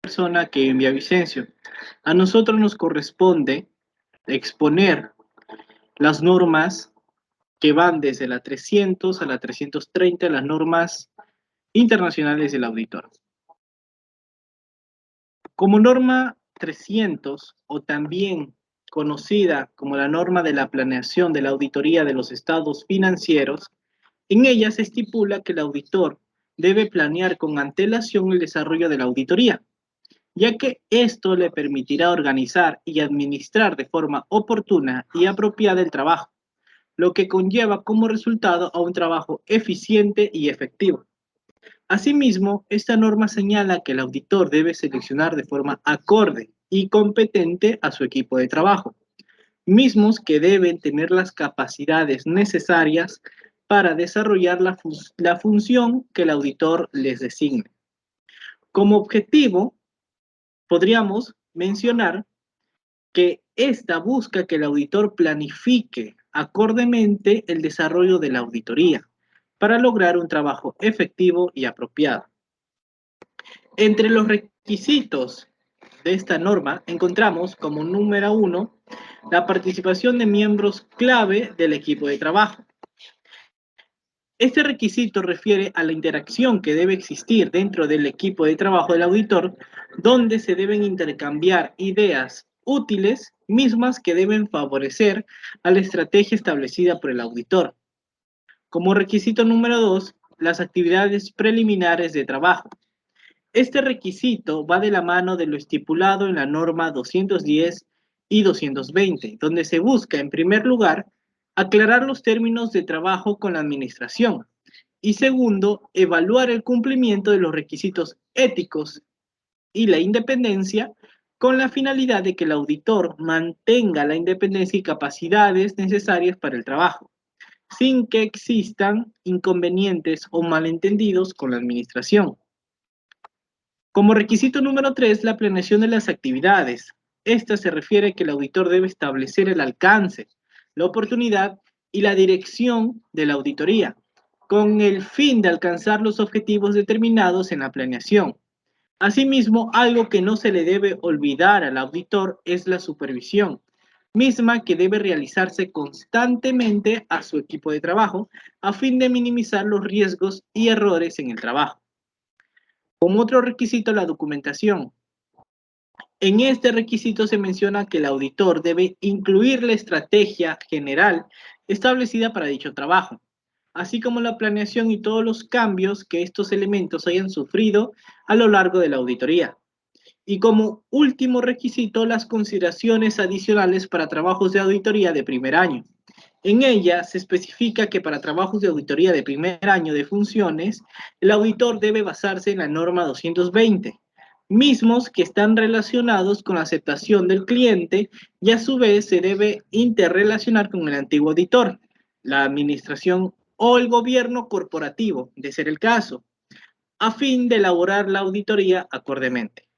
Persona que envía Vicencio. A nosotros nos corresponde exponer las normas que van desde la 300 a la 330, las normas internacionales del auditor. Como norma 300, o también conocida como la norma de la planeación de la auditoría de los estados financieros, en ella se estipula que el auditor debe planear con antelación el desarrollo de la auditoría, ya que esto le permitirá organizar y administrar de forma oportuna y apropiada el trabajo, lo que conlleva como resultado a un trabajo eficiente y efectivo. Asimismo, esta norma señala que el auditor debe seleccionar de forma acorde y competente a su equipo de trabajo, mismos que deben tener las capacidades necesarias para desarrollar la función que el auditor les designe. Como objetivo, podríamos mencionar que esta busca que el auditor planifique acordemente el desarrollo de la auditoría para lograr un trabajo efectivo y apropiado. Entre los requisitos de esta norma encontramos como número 1 la participación de miembros clave del equipo de trabajo. Este requisito refiere a la interacción que debe existir dentro del equipo de trabajo del auditor, donde se deben intercambiar ideas útiles, mismas que deben favorecer a la estrategia establecida por el auditor. Como requisito número 2, las actividades preliminares de trabajo. Este requisito va de la mano de lo estipulado en la norma 210 y 220, donde se busca, en primer lugar, aclarar los términos de trabajo con la administración y segundo, evaluar el cumplimiento de los requisitos éticos y la independencia con la finalidad de que el auditor mantenga la independencia y capacidades necesarias para el trabajo, sin que existan inconvenientes o malentendidos con la administración. Como requisito número 3, la planeación de las actividades. Esta se refiere a que el auditor debe establecer el alcance, la oportunidad y la dirección de la auditoría, con el fin de alcanzar los objetivos determinados en la planeación. Asimismo, algo que no se le debe olvidar al auditor es la supervisión, misma que debe realizarse constantemente a su equipo de trabajo a fin de minimizar los riesgos y errores en el trabajo. Como otro requisito, la documentación. En este requisito se menciona que el auditor debe incluir la estrategia general establecida para dicho trabajo, así como la planeación y todos los cambios que estos elementos hayan sufrido a lo largo de la auditoría. Y como último requisito, las consideraciones adicionales para trabajos de auditoría de primer año. En ella se especifica que para trabajos de auditoría de primer año de funciones, el auditor debe basarse en la norma 220, mismos que están relacionados con la aceptación del cliente y a su vez se debe interrelacionar con el antiguo auditor, la administración o el gobierno corporativo, de ser el caso, a fin de elaborar la auditoría acordemente.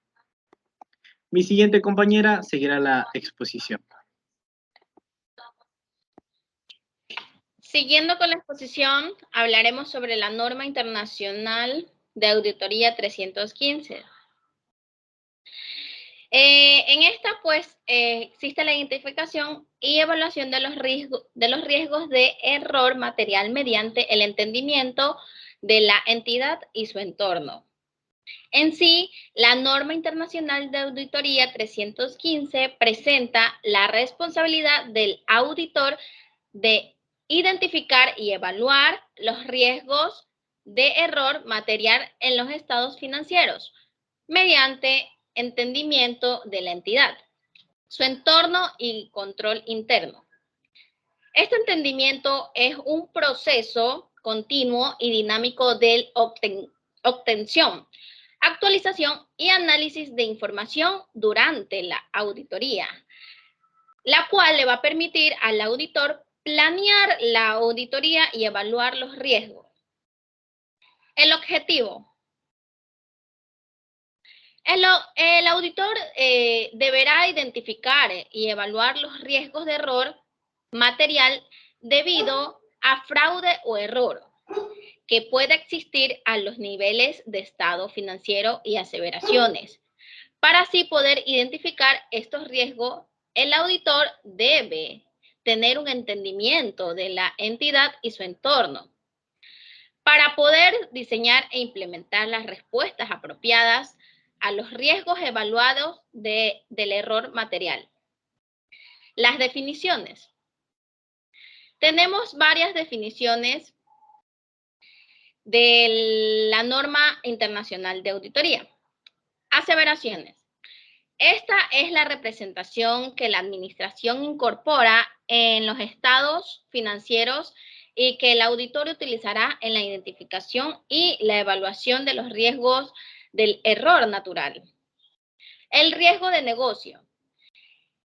Mi siguiente compañera seguirá la exposición. Siguiendo con la exposición, hablaremos sobre la norma internacional de auditoría 315. En esta, pues, existe la identificación y evaluación de los riesgos de error material mediante el entendimiento de la entidad y su entorno. En sí, la norma internacional de auditoría 315 presenta la responsabilidad del auditor de identificar y evaluar los riesgos de error material en los estados financieros mediante entendimiento de la entidad, su entorno y control interno. Este entendimiento es un proceso continuo y dinámico de obtención, actualización y análisis de información durante la auditoría, la cual le va a permitir al auditor planear la auditoría y evaluar los riesgos. El objetivo. El auditor deberá identificar y evaluar los riesgos de error material debido a fraude o error que pueda existir a los niveles de estado financiero y aseveraciones, Para así poder identificar estos riesgos, el auditor debe tener un entendimiento de la entidad y su entorno para poder diseñar e implementar las respuestas apropiadas a los riesgos evaluados del error material. Las definiciones. Tenemos varias definiciones de la norma internacional de auditoría. Aseveraciones. Esta es la representación que la administración incorpora en los estados financieros y que el auditor utilizará en la identificación y la evaluación de los riesgos del error natural. El riesgo de negocio.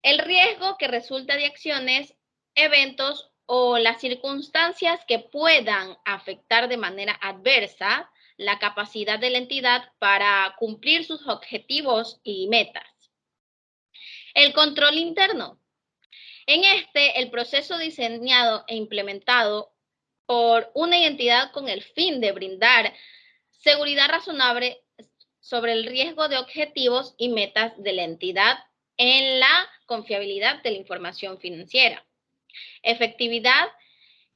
El riesgo que resulta de acciones, eventos o las circunstancias que puedan afectar de manera adversa la capacidad de la entidad para cumplir sus objetivos y metas. El control interno. En este, el proceso diseñado e implementado por una entidad con el fin de brindar seguridad razonable sobre el riesgo de objetivos y metas de la entidad en la confiabilidad de la información financiera, efectividad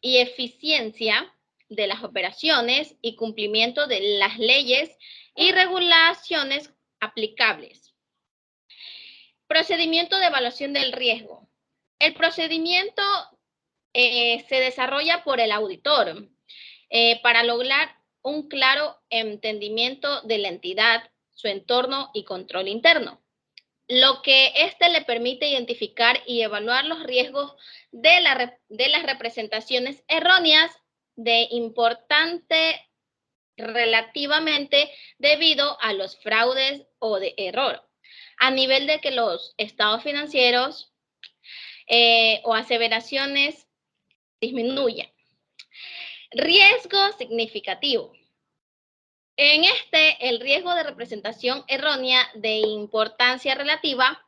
y eficiencia de las operaciones y cumplimiento de las leyes y regulaciones aplicables. Procedimiento de evaluación del riesgo. El procedimiento se desarrolla por el auditor para lograr un claro entendimiento de la entidad, su entorno y control interno, lo que éste le permite identificar y evaluar los riesgos de las representaciones erróneas de importante relativamente debido a los fraudes o de error, a nivel de que los estados financieros o aseveraciones disminuyan. Riesgo significativo. En este, el riesgo de representación errónea de importancia relativa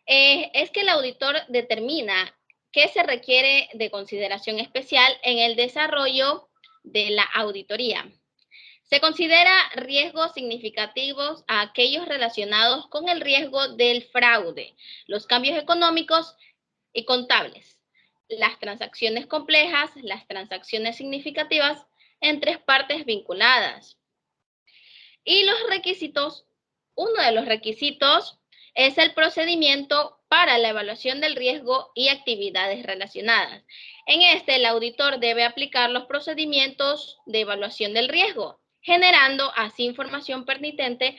es que el auditor determina que se requiere de consideración especial en el desarrollo de la auditoría. Se considera riesgos significativos a aquellos relacionados con el riesgo del fraude, los cambios económicos y contables, las transacciones complejas, las transacciones significativas entre partes vinculadas. Y los requisitos, uno de los requisitos es el procedimiento para la evaluación del riesgo y actividades relacionadas. En este, el auditor debe aplicar los procedimientos de evaluación del riesgo, generando así información pertinente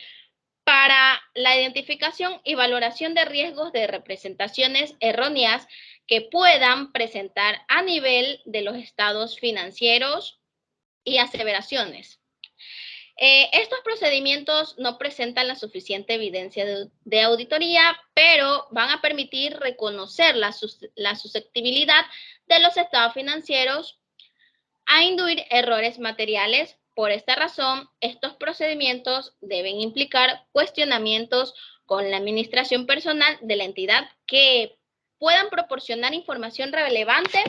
para la identificación y valoración de riesgos de representaciones erróneas que puedan presentar a nivel de los estados financieros y aseveraciones. Estos procedimientos no presentan la suficiente evidencia de auditoría, pero van a permitir reconocer la susceptibilidad de los estados financieros a inducir errores materiales. Por esta razón, estos procedimientos deben implicar cuestionamientos con la administración personal de la entidad que puedan proporcionar información relevante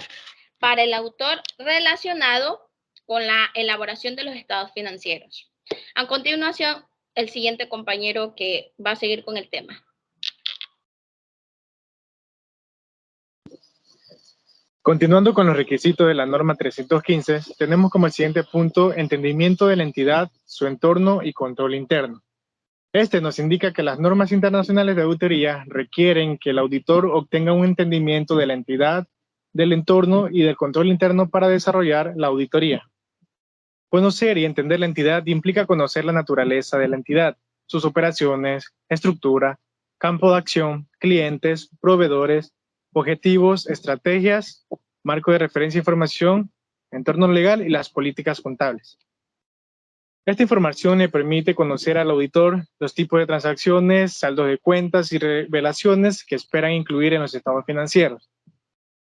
para el autor relacionado con la elaboración de los estados financieros. A continuación, el siguiente compañero que va a seguir con el tema. Continuando con los requisitos de la norma 315, tenemos como el siguiente punto entendimiento de la entidad, su entorno y control interno. Este nos indica que las normas internacionales de auditoría requieren que el auditor obtenga un entendimiento de la entidad, del entorno y del control interno para desarrollar la auditoría. Conocer y entender la entidad implica conocer la naturaleza de la entidad, sus operaciones, estructura, campo de acción, clientes, proveedores, objetivos, estrategias, marco de referencia e información, entorno legal y las políticas contables. Esta información le permite conocer al auditor los tipos de transacciones, saldos de cuentas y revelaciones que esperan incluir en los estados financieros.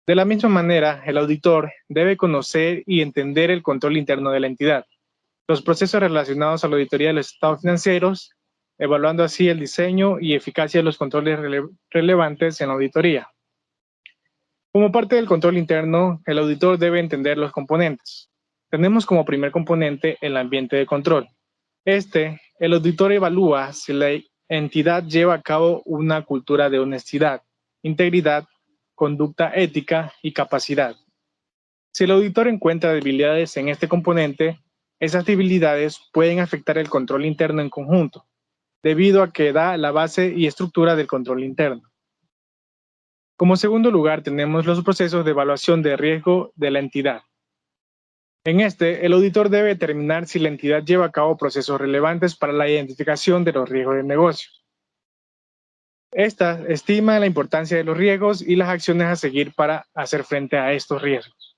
De la misma manera, el auditor debe conocer y entender el control interno de la entidad, los procesos relacionados a la auditoría de los estados financieros, evaluando así el diseño y eficacia de los controles relevantes en la auditoría. Como parte del control interno, el auditor debe entender los componentes. Tenemos como primer componente el ambiente de control. El auditor evalúa si la entidad lleva a cabo una cultura de honestidad, integridad, conducta ética y capacidad. Si el auditor encuentra debilidades en este componente, esas debilidades pueden afectar el control interno en conjunto, debido a que da la base y estructura del control interno. Como segundo lugar, tenemos los procesos de evaluación de riesgo de la entidad. En este, el auditor debe determinar si la entidad lleva a cabo procesos relevantes para la identificación de los riesgos del negocio. Esta estima la importancia de los riesgos y las acciones a seguir para hacer frente a estos riesgos.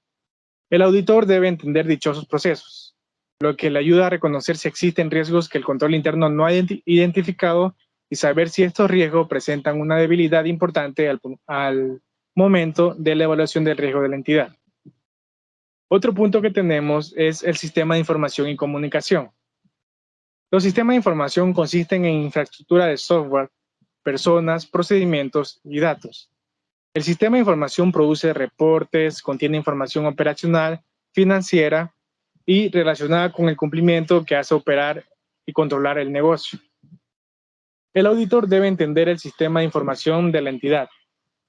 El auditor debe entender dichosos procesos, lo que le ayuda a reconocer si existen riesgos que el control interno no ha identificado y saber si estos riesgos presentan una debilidad importante al momento de la evaluación del riesgo de la entidad. Otro punto que tenemos es el sistema de información y comunicación. Los sistemas de información consisten en infraestructura de software, personas, procedimientos y datos. El sistema de información produce reportes, contiene información operacional, financiera y relacionada con el cumplimiento que hace operar y controlar el negocio. El auditor debe entender el sistema de información de la entidad,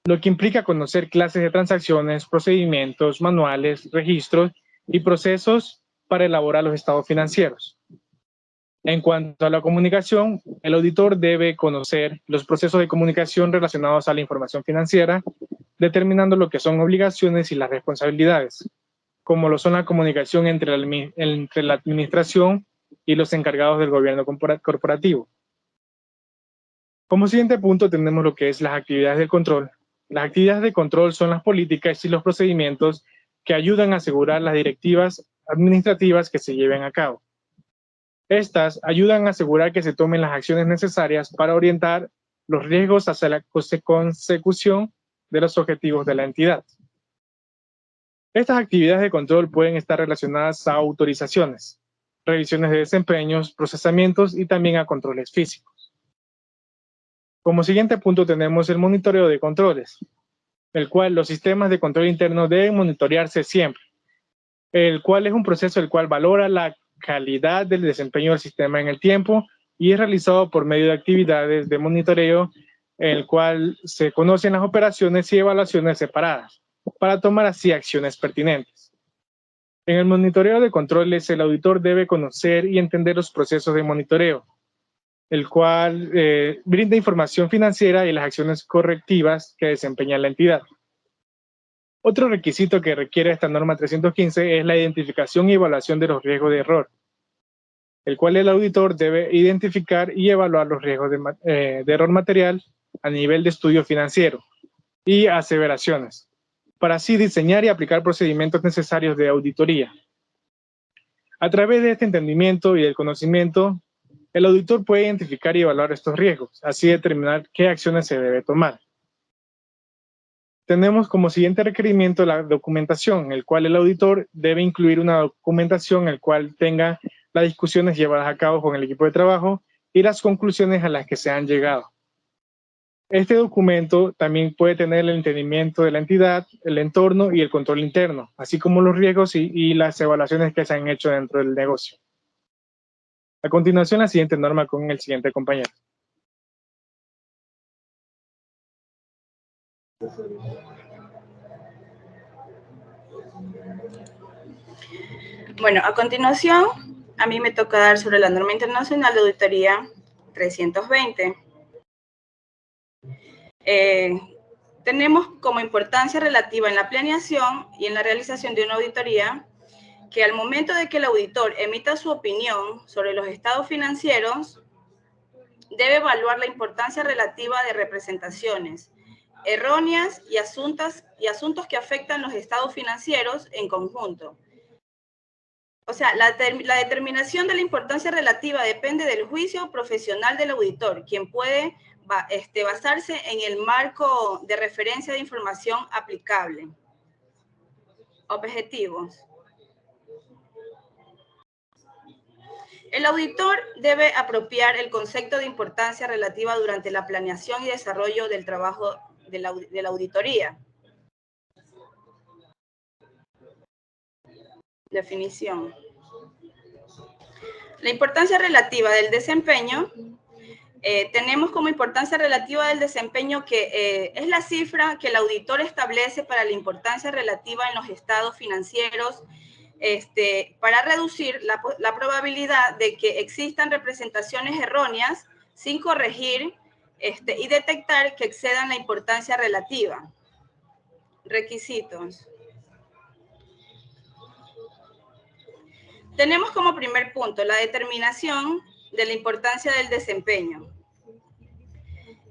lo que implica conocer clases de transacciones, procedimientos, manuales, registros y procesos para elaborar los estados financieros. En cuanto a la comunicación, el auditor debe conocer los procesos de comunicación relacionados a la información financiera, determinando lo que son obligaciones y las responsabilidades, como lo son la comunicación entre la administración y los encargados del gobierno corporativo. Como siguiente punto tenemos lo que es las actividades de control. Las actividades de control son las políticas y los procedimientos que ayudan a asegurar las directivas administrativas que se lleven a cabo. Estas ayudan a asegurar que se tomen las acciones necesarias para orientar los riesgos hacia la consecución de los objetivos de la entidad. Estas actividades de control pueden estar relacionadas a autorizaciones, revisiones de desempeños, procesamientos y también a controles físicos. Como siguiente punto tenemos el monitoreo de controles, el cual los sistemas de control interno deben monitorearse siempre, el cual es un proceso el cual valora la calidad del desempeño del sistema en el tiempo y es realizado por medio de actividades de monitoreo en el cual se conocen las operaciones y evaluaciones separadas para tomar así acciones pertinentes. En el monitoreo de controles, el auditor debe conocer y entender los procesos de monitoreo, el cual brinda información financiera y las acciones correctivas que desempeña la entidad. Otro requisito que requiere esta norma 315 es la identificación y evaluación de los riesgos de error, el cual el auditor debe identificar y evaluar los riesgos de error material a nivel de estudio financiero y aseveraciones, para así diseñar y aplicar procedimientos necesarios de auditoría. A través de este entendimiento y del conocimiento, el auditor puede identificar y evaluar estos riesgos, así determinar qué acciones se debe tomar. Tenemos como siguiente requerimiento la documentación, en el cual el auditor debe incluir una documentación en el cual tenga las discusiones llevadas a cabo con el equipo de trabajo y las conclusiones a las que se han llegado. Este documento también puede tener el entendimiento de la entidad, el entorno y el control interno, así como los riesgos y las evaluaciones que se han hecho dentro del negocio. A continuación, la siguiente norma con el siguiente compañero. Bueno, a continuación, a mí me toca dar sobre la norma internacional de auditoría 320. Tenemos como importancia relativa en la planeación y en la realización de una auditoría que al momento de que el auditor emita su opinión sobre los estados financieros, debe evaluar la importancia relativa de representaciones erróneas y asuntos que afectan los estados financieros en conjunto. O sea, la determinación de la importancia relativa depende del juicio profesional del auditor, quien puede basarse en el marco de referencia de información aplicable. Objetivos. El auditor debe apropiar el concepto de importancia relativa durante la planeación y desarrollo del trabajo de la auditoría. Definición. La importancia relativa del desempeño tenemos como importancia relativa del desempeño que es la cifra que el auditor establece para la importancia relativa en los estados financieros, para reducir la probabilidad de que existan representaciones erróneas sin corregir y detectar que excedan la importancia relativa. Requisitos. Tenemos como primer punto la determinación de la importancia del desempeño.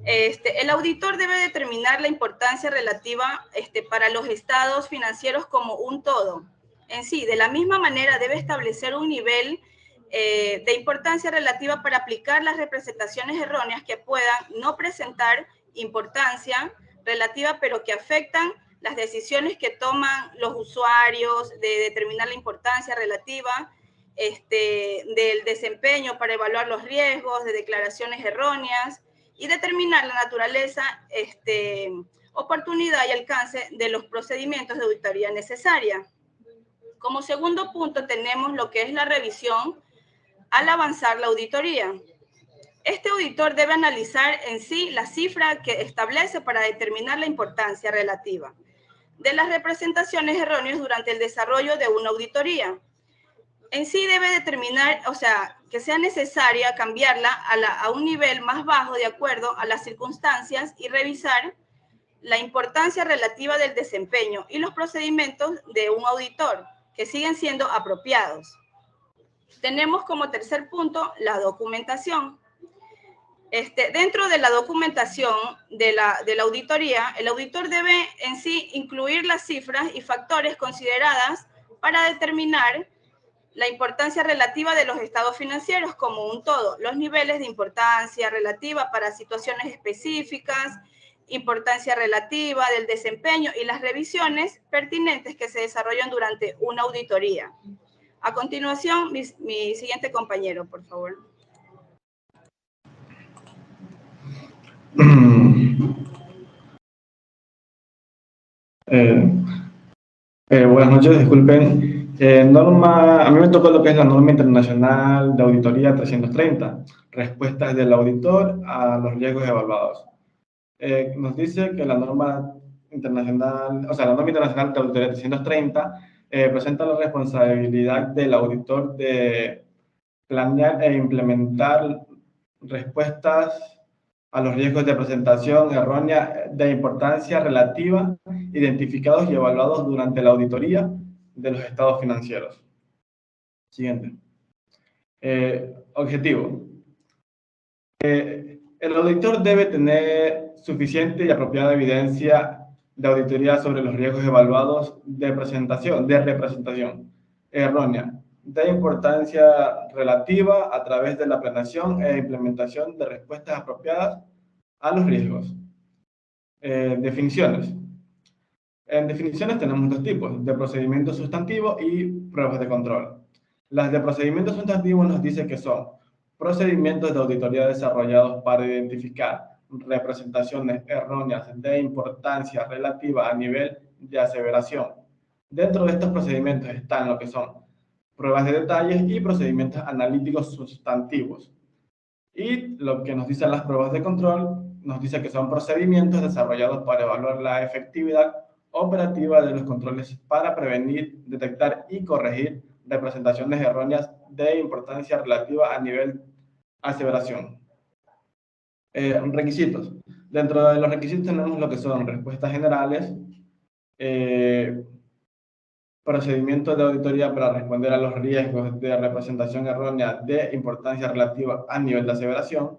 El auditor debe determinar la importancia relativa para los estados financieros como un todo. En sí, de la misma manera debe establecer un nivel de importancia relativa para aplicar las representaciones erróneas que puedan no presentar importancia relativa, pero que afectan las decisiones que toman los usuarios de determinar la importancia relativa del desempeño para evaluar los riesgos, de declaraciones erróneas y determinar la naturaleza, oportunidad y alcance de los procedimientos de auditoría necesaria. Como segundo punto tenemos lo que es la revisión al avanzar la auditoría. Este auditor debe analizar en sí la cifra que establece para determinar la importancia relativa de las representaciones erróneas durante el desarrollo de una auditoría. En sí debe determinar, o sea, que sea necesaria cambiarla a un nivel más bajo de acuerdo a las circunstancias y revisar la importancia relativa del desempeño y los procedimientos de un auditor que siguen siendo apropiados. Tenemos como tercer punto la documentación. Dentro de la documentación de la auditoría, el auditor debe en sí incluir las cifras y factores consideradas para determinar la importancia relativa de los estados financieros como un todo, los niveles de importancia relativa para situaciones específicas, importancia relativa del desempeño y las revisiones pertinentes que se desarrollan durante una auditoría. A continuación, mi siguiente compañero, por favor. Buenas noches, disculpen. A mí me tocó lo que es la norma internacional de auditoría 330, respuestas del auditor a los riesgos evaluados. Nos dice que la norma internacional de auditoría 330 presenta la responsabilidad del auditor de planear e implementar respuestas a los riesgos de presentación errónea de importancia relativa, identificados y evaluados durante la auditoría de los estados financieros. Siguiente. Objetivo. El auditor debe tener suficiente y apropiada evidencia de auditoría sobre los riesgos evaluados de representación errónea de importancia relativa a través de la planeación e implementación de respuestas apropiadas a los riesgos. Definiciones. En definiciones tenemos dos tipos, de procedimiento sustantivo y pruebas de control. Las de procedimiento sustantivo nos dice que son procedimientos de auditoría desarrollados para identificar representaciones erróneas de importancia relativa a nivel de aseveración. Dentro de estos procedimientos están lo que son pruebas de detalles y procedimientos analíticos sustantivos. Y lo que nos dicen las pruebas de control, nos dice que son procedimientos desarrollados para evaluar la efectividad operativa de los controles para prevenir, detectar y corregir representaciones erróneas de importancia relativa a nivel aseveración. Requisitos. Dentro de los requisitos tenemos lo que son respuestas generales, procedimientos de auditoría para responder a los riesgos de representación errónea de importancia relativa a nivel de aseveración.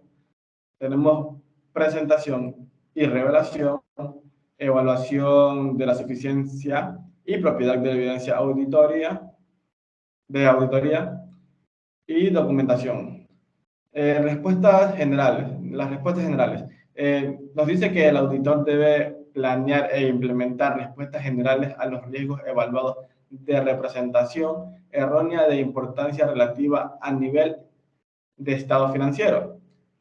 Tenemos presentación y revelación, evaluación de la suficiencia y propiedad de la evidencia de auditoría y documentación. Respuestas generales. Las respuestas generales. Nos dice que el auditor debe planear e implementar respuestas generales a los riesgos evaluados de representación errónea de importancia relativa a nivel de estado financiero.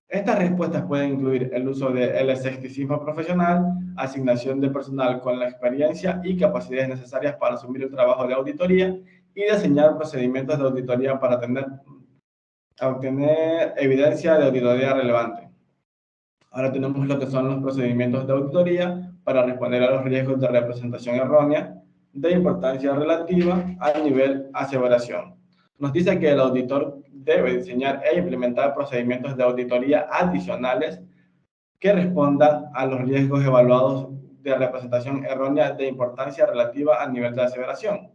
Estas respuestas pueden incluir el uso del escepticismo profesional, asignación de personal con la experiencia y capacidades necesarias para asumir el trabajo de auditoría y diseñar procedimientos de auditoría para obtener evidencia de auditoría relevante. Ahora tenemos lo que son los procedimientos de auditoría para responder a los riesgos de representación errónea de importancia relativa al nivel aseveración. Nos dice que el auditor debe diseñar e implementar procedimientos de auditoría adicionales que respondan a los riesgos evaluados de representación errónea de importancia relativa al nivel de aseveración.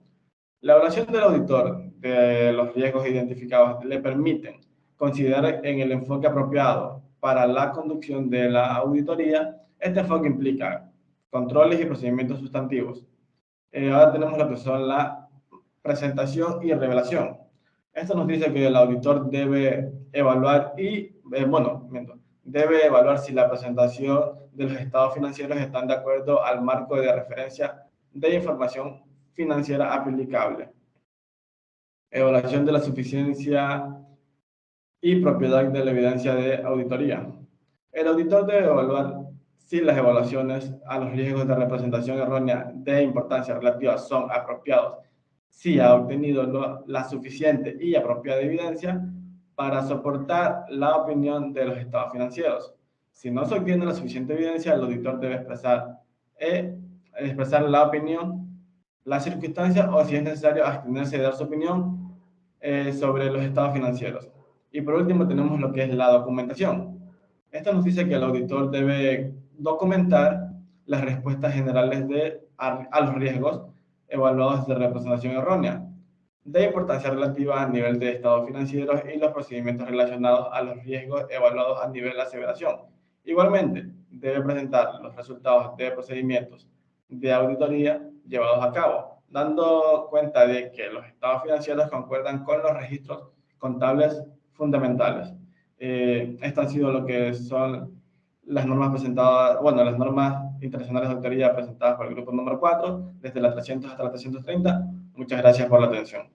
La evaluación del auditor de los riesgos identificados le permiten considerar en el enfoque apropiado para la conducción de la auditoría. Este enfoque implica controles y procedimientos sustantivos. Ahora tenemos lo que son la presentación y revelación. Esto nos dice que el auditor debe evaluar debe evaluar si la presentación de los estados financieros están de acuerdo al marco de referencia de información financiera aplicable. Evaluación de la suficiencia y propiedad de la evidencia de auditoría. El auditor debe evaluar si las evaluaciones a los riesgos de representación errónea de importancia relativa son apropiados, si ha obtenido la suficiente y apropiada evidencia para soportar la opinión de los estados financieros. Si no se obtiene la suficiente evidencia, el auditor debe expresar la opinión, las circunstancias o si es necesario abstenerse de dar su opinión sobre los estados financieros. Y por último tenemos lo que es la documentación. Esto nos dice que el auditor debe documentar las respuestas generales a los riesgos evaluados de representación errónea de importancia relativa a nivel de estados financieros y los procedimientos relacionados a los riesgos evaluados a nivel de aseveración. Igualmente, debe presentar los resultados de procedimientos de auditoría llevados a cabo, dando cuenta de que los estados financieros concuerdan con los registros contables fundamentales. Estas han sido lo que son las normas presentadas, las normas internacionales de auditoría presentadas por el grupo número 4, desde la 300 hasta la 330. Muchas gracias por la atención.